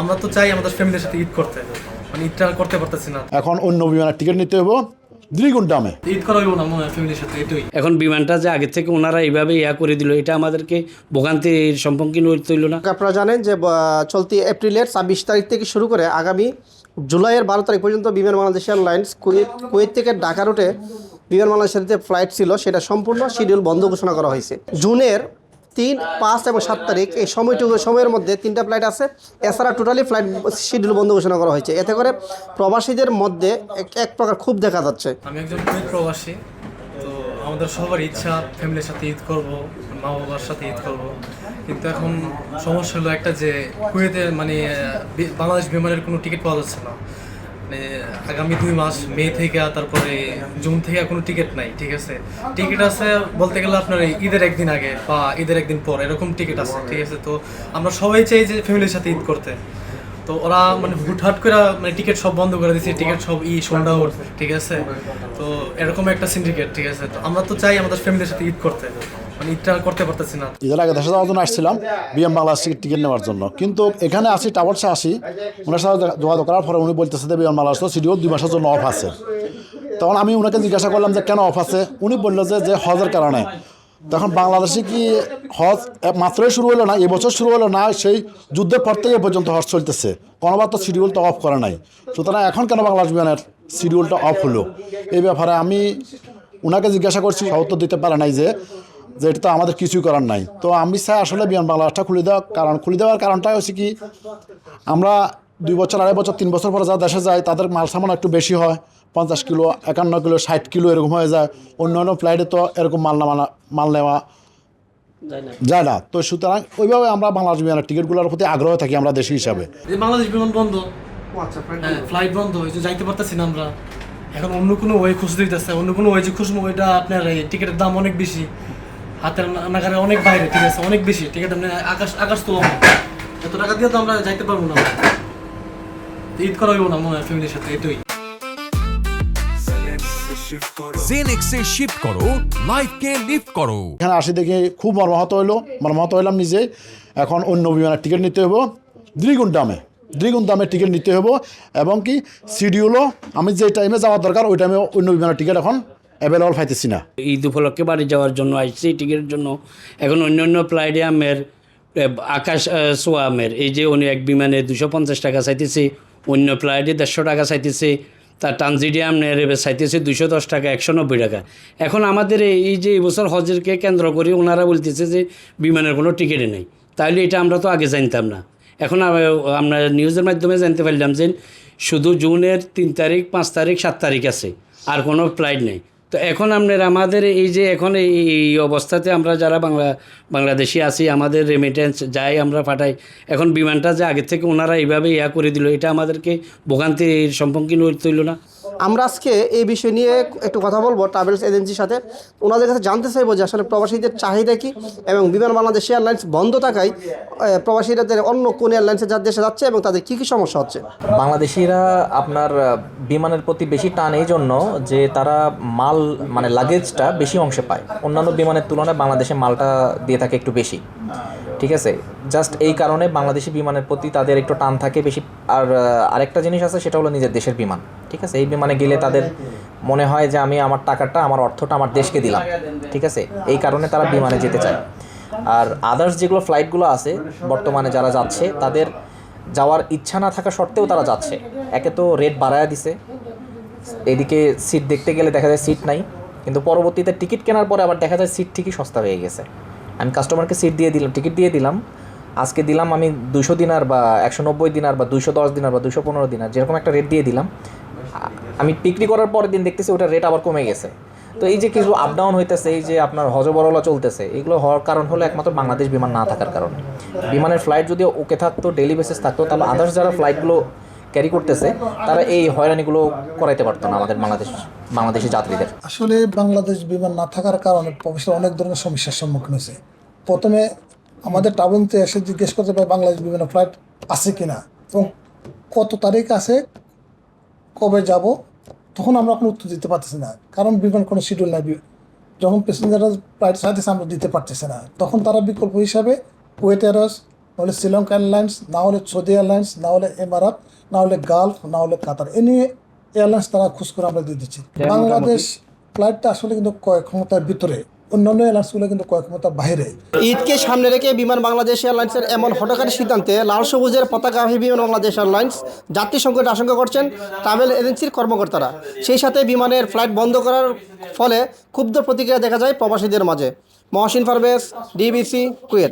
আমরা তো চাই আমাদের ফ্যামিলির সাথে ঈদ করতে, মানে ঈদটা করতে পারতেছি না। এখন অন্য বিমানের টিকিট নিতে হবে দ্বিগুণ দামে। ঈদ করা হইব না আমার ফ্যামিলির সাথে, এটাই। এখন বিমানটা যে আগে থেকে ওনারা এইভাবে করে দিল, এটা আমাদেরকে ভোগান্তির সম্মুখীন হইতে হইল না। আপনারা জানেন যে চলতি এপ্রিলের 26 তারিখ থেকে শুরু করে আগামী জুলাইয়ের 12 তারিখ পর্যন্ত বিমান বাংলাদেশ এয়ারলাইন্স কুয়েত থেকে ঢাকা রুটে বিমান বাংলাদেশের যে ফ্লাইট ছিল সেটা সম্পূর্ণ শিডিউল বন্ধ ঘোষণা করা হয়েছে। জুনের 3, 5 এবং 7 তারিখ এই সময়ের মধ্যে 3টা ফ্লাইট আছে, এছাড়া টোটালি ফ্লাইট শিডিউল বন্ধ ঘোষণা করা হয়েছে। এতে করে প্রবাসীদের মধ্যে এক প্রকার ক্ষোভ দেখা যাচ্ছে। আমি একজন কুয়েত প্রবাসী, তো আমাদের সবার ইচ্ছা ফ্যামিলির সাথে ঈদ করব, মা বাবার সাথে ঈদ করব, কিন্তু এখন সমস্যা হলো একটা যে কুয়েতে মানে বাংলাদেশ বিমানের কোনো টিকিট পাওয়া যাচ্ছে না। মানে আগামী 2 মাস মে থেকে তারপরে জুন থেকে কোনো টিকিট নাই। ঠিক আছে, টিকিট আছে বলতে গেলে আপনার ঈদের একদিন আগে বা ঈদের একদিন পর এরকম টিকিট আছে। ঠিক আছে, তো আমরা সবাই চাই যে ফ্যামিলির সাথে ঈদ করতে, তো ওরা মানে হুটহাট করে মানে টিকিট সব বন্ধ করে দিচ্ছে, টিকিট সব সোল্ড আউট। ঠিক আছে, তো এরকম একটা সিন্ডিকেট। ঠিক আছে, তো আমরা তো চাই আমাদের ফ্যামিলির সাথে ঈদ করতে, মানে ঈদটা করতে পারতেছি না। ঈদের আগে দেশে যাওয়ার জন্য আসছিলাম বিএম বাংলাদেশ টিকিট নেওয়ার জন্য, কিন্তু এখানে আসি টাওয়ারসে আসি, ওনার সাথে যোগাযোগ করার পরে উনি বলতেছে যে বিএম বাংলাদেশ শিডিউল 2 মাসের জন্য অফ আছে। তখন আমি ওনাকে জিজ্ঞাসা করলাম যে কেন অফ আছে, উনি বললো যে হজের কারণে। তখন বাংলাদেশে কি হজ মাত্রই শুরু হলো না, এবছর শুরু হলো না, সেই যুদ্ধের পর থেকে পর্যন্ত হজ চলতেছে, কোনোবার তো শিডিউলটা অফ করে নাই। সুতরাং এখন কেন বাংলাদেশ বিমানের শিডিউলটা অফ হলো, এই ব্যাপারে আমি ওনাকে জিজ্ঞাসা করছি, উত্তর দিতে পারে নাই যে এটা তো আমাদের কিছুই করার নাই। তো আমি চাই আসলে বিমান বাংলাদেশটা খুলে দেওয়ার কারণটা হচ্ছে কি, আমরা 2 বছর, 2.5 বছর, 3 বছর পরে যারা দেশে যায় তাদের মাল সামান একটু বেশি হয়, 50 কিলো, 51 কিলো, 60 কিলো এরকম হয়ে যায়। অন্য ফ্লাইটে তো এরকম মাল নেওয়া যায় না। তো সুতরাং ওইভাবে আমরা বাংলাদেশ বিমানের টিকিটগুলোর প্রতি আগ্রহ থাকি আমরা দেশি হিসাবে। বাংলাদেশ বিমান বন্ধ, ফ্লাইট বন্ধ হয়েছে, যাইতে পারতেছি না আমরা। এখন অন্য কোনো ওয়ে খুঁজতে দিতেছে, অন্য কোনো ওয়ে যে খুঁজবো ওইটা আপনার টিকিটের দাম অনেক বেশি, হাতের নাগারে অনেক বাইরে। ঠিক আছে, অনেক বেশি টিকিট, আপনি আকাশ তো এত টাকা দিয়ে তো আমরা যাইতে পারবো না। ঈদ করা হইব না আমার ফ্যামিলির সাথে, এটাই। জেনেক্সে শিফট করো, লাইফকে লিফট করো। এখানে আসি দেখে খুব মর্মাহত হইলাম নিজে। এখন অন্য বিমানের টিকিট নিতে হবে দ্বিগুণ দামে টিকিট নিতে হবে, এবং কি শিডিউলও আমি যে টাইমে যাওয়ার দরকার ওই টাইমে অন্য বিমানের টিকিট এখন অ্যাভেলেবল পাইতেছি না। ঈদ উপলক্ষে বাড়ি যাওয়ার জন্য আসছি টিকিটের জন্য। এখন অন্য ফ্লাইটে আমের আকাশ সোয়া আমের এই যে উনি এক বিমানে 250 টাকা চাইতেছে, অন্য ফ্লাইটে 150 টাকা চাইতেছে, তার ট্রানজিডিয়াম চাইতেছে 210 টাকা, 190 টাকা। এখন আমাদের এই যে এবছর হজেরকে কেন্দ্র করে ওনারা বলতেছে যে বিমানের কোনো টিকিটে নেই। তাহলে এটা আমরা তো আগে জানতাম না, এখন আমরা নিউজের মাধ্যমে জানতে পারলাম যে শুধু জুনের 3 তারিখ, 5 তারিখ, 7 তারিখ আছে, আর কোনো ফ্লাইট নেই। তো এখন আমাদের এই যে এখন এই অবস্থাতে আমরা যারা বাংলাদেশি আছি, আমাদের রেমিটেন্স যাই আমরা পাঠাই, এখন বিমানটা যে আগে থেকে ওনারা এইভাবে করে দিল, এটা আমাদেরকে ভোগান্তির সম্মুখীন হইতে হইল না। আমরা আজকে এই বিষয় নিয়ে একটু কথা বলবো ট্রাভেলস এজেন্সির সাথে। ওনাদের কাছে জানতে চাইবো যে আসলে প্রবাসীদের চাহিদা কী, এবং বিমান বাংলাদেশ এয়ারলাইন্স বন্ধ থাকায় প্রবাসীরা অন্য কোন এয়ারলাইন্সে দেশে যাচ্ছে এবং তাদের কী কী সমস্যা হচ্ছে। বাংলাদেশিরা আপনার বিমানের প্রতি বেশি টান এই জন্য যে তারা মাল মানে লাগেজটা বেশি অংশে পায়, অন্যান্য বিমানের তুলনায় বাংলাদেশে মালটা দিয়ে থাকে একটু বেশি। ঠিক আছে, জাস্ট এই কারণে বাংলাদেশি বিমানের প্রতি তাদের একটু টান থাকে বেশি। আর আরেকটা জিনিস আছে, সেটা হলো নিজের দেশের বিমান। ঠিক আছে, এই বিমানে গেলে তাদের মনে হয় যে আমি আমার টাকাটা, আমার অর্থটা আমার দেশকে দিলাম। ঠিক আছে, এই কারণে তারা বিমানে যেতে চায়। আর আদার্স যেগুলো ফ্লাইটগুলো আছে বর্তমানে যারা যাচ্ছে, তাদের যাওয়ার ইচ্ছা না থাকা সত্ত্বেও তারা যাচ্ছে। একে তো রেট বাড়ায়া দিছে, এদিকে সিট দেখতে গেলে দেখা যায় সিট নাই, কিন্তু পরবর্তীতে টিকিট কেনার পরে আবার দেখা যায় সিট ঠিকই সস্তা হয়ে গেছে। আমি কাস্টমারকে টিকিট দিয়ে দিলাম, আজকে দিলাম আমি 200 দিনার বা 190 দিনার বা 210 দিনার বা 215 দিনার, যেরকম একটা রেট দিয়ে দিলাম। আমি বিক্রি করার পরের দিন দেখতেছি ওটার রেট আবার কমে গেছে। তো এই যে কিছু আপ ডাউন হইতেছে, এই যে আপনার হজবরলা চলতেছে, এগুলো হওয়ার কারণ হলো একমাত্র বাংলাদেশ বিমান না থাকার কারণে। বিমানের ফ্লাইট যদি ওকে থাকতো, ডেইলি বেসিস থাকতো, তাহলে আদার্স যারা ফ্লাইটগুলো ক্যারি করতেছে তারা এই হয়রানিগুলো করাইতে পারতো না আমাদের বাংলাদেশি যাত্রীদের। আসলে বাংলাদেশ বিমান না থাকার কারণে প্রবাসীরা অনেক ধরনের সমস্যার সম্মুখীন হয়েছে। প্রথমে আমাদের ট্রাভেলতে এসে জিজ্ঞেস করতে পারে বাংলাদেশ বিমানের ফ্লাইট আছে কিনা এবং কত তারিখ আছে, কবে যাব, তখন আমরা কোনো উত্তর দিতে পারতেছি না, কারণ বিমান কোনো শিডিউল নাই। যখন প্যাসেঞ্জাররা ফ্লাইট চাইতেছে আমরা দিতে পারতেছি না, তখন তারা বিকল্প হিসাবে ওয়েট এয়ারওয়েজ হলে শ্রীলঙ্কা এয়ারলাইন্স, না হলে সৌদি এয়ারলাইন্স, না হলে এমারাত, না হলে গালফ, না হলে কাতার, এ নিয়ে এয়ারলাইন্স তারা খোঁজ করে আমরা দিয়ে দিচ্ছি। বাংলাদেশ ফ্লাইটটা আসলে কিন্তু কয় ক্ষমতার ভিতরে, অন্যান্য এয়ারলাইন্সগুলো কিন্তু কয় ক্ষমতার বাইরে। ঈদকে সামনে রেখে বিমান বাংলাদেশ এয়ারলাইন্সের এমন হঠকারী সিদ্ধান্তে লাল সবুজের পতাকাবাহী বিমান বাংলাদেশ এয়ারলাইন্স যাত্রী সংকট আশঙ্কা করছেন ট্রাভেল এজেন্সির কর্মকর্তারা। সেই সাথে বিমানের ফ্লাইট বন্ধ করার ফলে ক্ষুব্ধ প্রতিক্রিয়া দেখা যায় প্রবাসীদের মাঝে। Mohsin Parvez, DBC, Kuwait.